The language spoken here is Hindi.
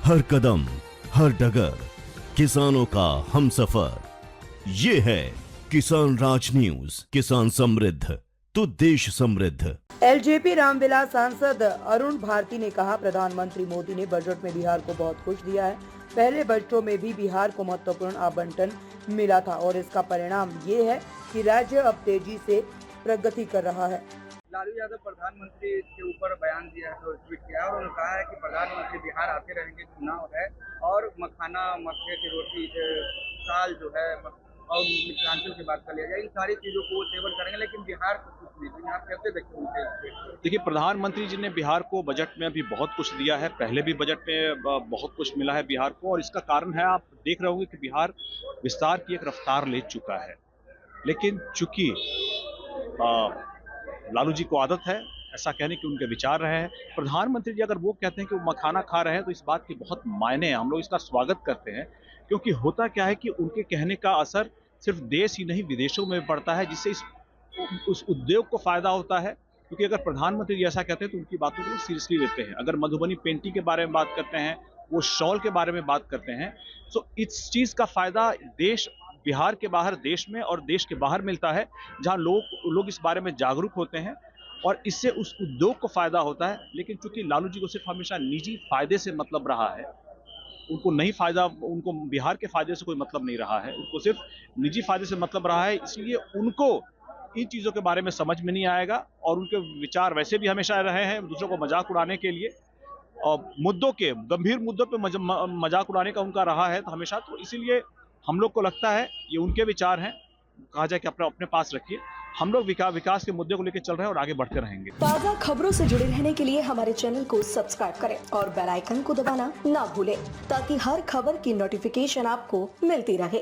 हर कदम हर डगर किसानों का हमसफर। ये है किसान राज न्यूज। किसान समृद्ध तो देश समृद्ध। एलजेपी रामविलास सांसद अरुण भारती ने कहा, प्रधानमंत्री मोदी ने बजट में बिहार को बहुत खुश दिया है। पहले बजटों में भी बिहार को महत्वपूर्ण आवंटन मिला था और इसका परिणाम ये है कि राज्य अब तेजी से प्रगति कर रहा है। लालू यादव प्रधानमंत्री के ऊपर बयान दिया है, तो ट्वीट किया और उन्होंने कहा है कि प्रधानमंत्री बिहार आते रहेंगे, चुनाव है और मखाना, मक्के की रोटी, दाल जो है और मिथिलांचल की बात कर लिया जाए, इन सारी चीज़ों को वो सेवन करेंगे, लेकिन बिहार को कुछ नहीं। आप कैसे देखते हैं? देखिए, प्रधानमंत्री जी ने बिहार को बजट में अभी बहुत कुछ दिया है। पहले भी बजट में बहुत कुछ मिला है बिहार को, और इसका कारण है, आप देख रहे होंगे कि बिहार विस्तार की एक रफ्तार ले चुका है। लेकिन चूंकि लालू जी को आदत है ऐसा कहने की, उनके विचार रहे हैं। प्रधानमंत्री जी अगर वो कहते हैं कि वो मखाना खा रहे हैं, तो इस बात की बहुत मायने हैं। हम लोग इसका स्वागत करते हैं, क्योंकि होता क्या है कि उनके कहने का असर सिर्फ देश ही नहीं विदेशों में पड़ता है, जिससे उस उद्योग को फायदा होता है। क्योंकि अगर प्रधानमंत्री जी ऐसा कहते हैं तो उनकी बातों को सीरियसली लेते हैं। अगर मधुबनी पेंटिंग के बारे में बात करते हैं, वो शॉल के बारे में बात करते हैं, तो इस चीज़ का फायदा देश, बिहार के बाहर देश में और देश के बाहर मिलता है, जहाँ लोग इस बारे में जागरूक होते हैं और इससे उस उद्योग को फायदा होता है। लेकिन चूंकि लालू जी को सिर्फ हमेशा निजी फायदे से मतलब रहा है, उनको बिहार के फायदे से कोई मतलब नहीं रहा है, उनको सिर्फ निजी फायदे से मतलब रहा है, इसलिए उनको इन चीज़ों के बारे में समझ में नहीं आएगा। और उनके विचार वैसे भी हमेशा रहे हैं दूसरों को मजाक उड़ाने के लिए, और गंभीर मुद्दों पे मजाक उड़ाने का उनका रहा है तो हमेशा। तो इसीलिए हम लोग को लगता है ये उनके विचार हैं, कहा जाए कि अपने पास रखिए। हम लोग विकास के मुद्दे को लेकर चल रहे हैं और आगे बढ़ते रहेंगे। ताज़ा खबरों से जुड़े रहने के लिए हमारे चैनल को सब्सक्राइब करें और बेल आइकन को दबाना ना भूलें, ताकि हर खबर की नोटिफिकेशन आपको मिलती रहे।